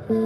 Think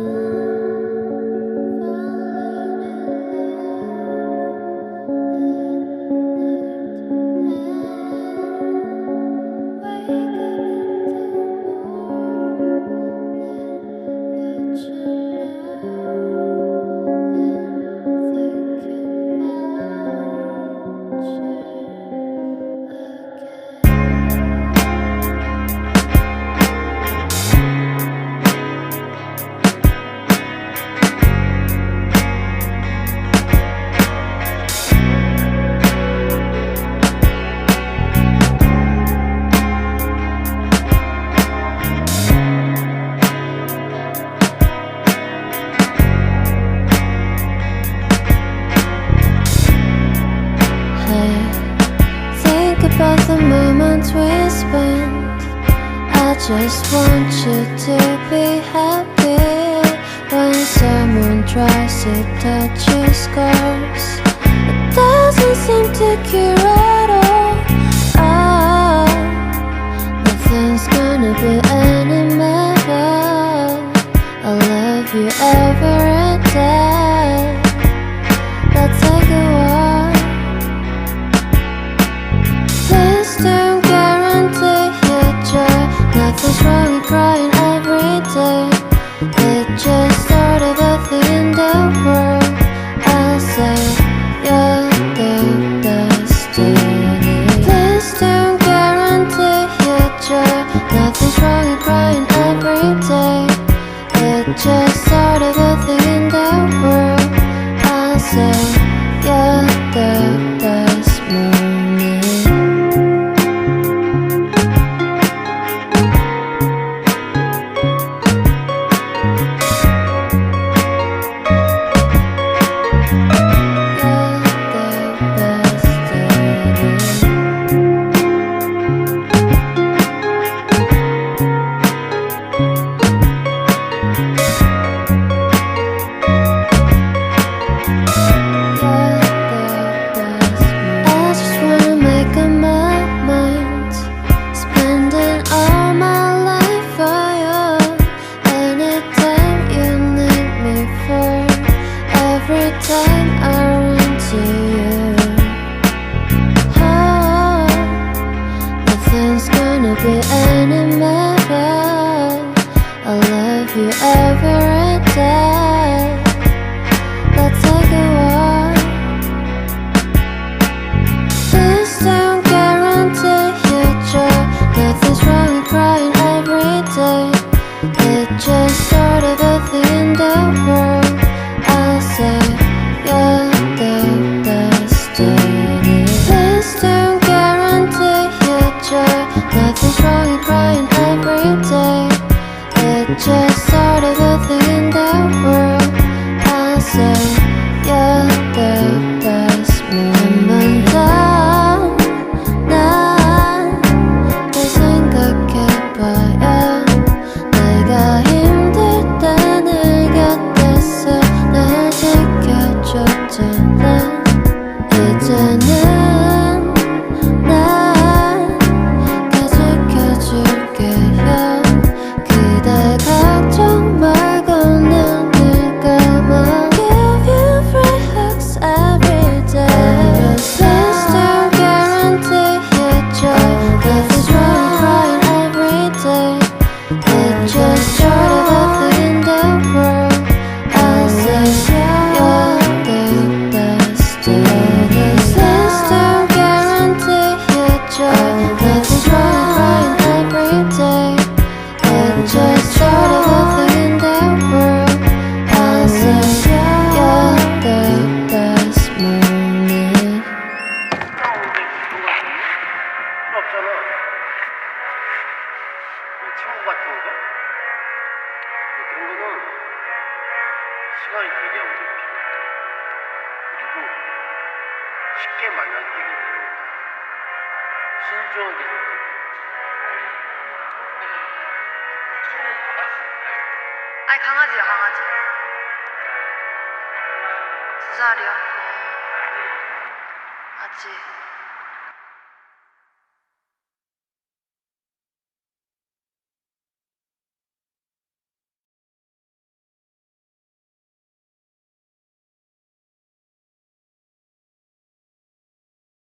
about the moments we spent. I just want you to be happy. When someone tries to touch your scars, it doesn't seem to cure at all. Nothing's gonna be any better. I'll love you every day. Let's take a walk. Please don't guarantee your joy. Nothing's wrong with crying every day. It's just sort of a thing in the world. I'll say you're the destiny. Please don't guarantee your joy. Nothing's wrong with crying every day. It's just sort of a thing in the world. I'll say you're the best moment. Be any matter. I love you every day. Let's take a walk. Please don't guarantee your joy. Nothing's wrong with crying every day. It's just sort of a thing in the world. I'll say you're the destiny. Please don't guarantee your joy. Nothing's wrong with crying every day. It's just sort of a thing in the world. I'll say you're the best moment. 난 생각해봐야 내가 힘들 때 내 곁에서 날 지켜줬잖아. 이제는 친구 같은 거? 그런 거는 시간이 되게 오래 필요해. 그리고 쉽게 만나서 해결되는 거야. 신중하게 생각해. 아니 강아지야 강아지. 2살이야. 아직.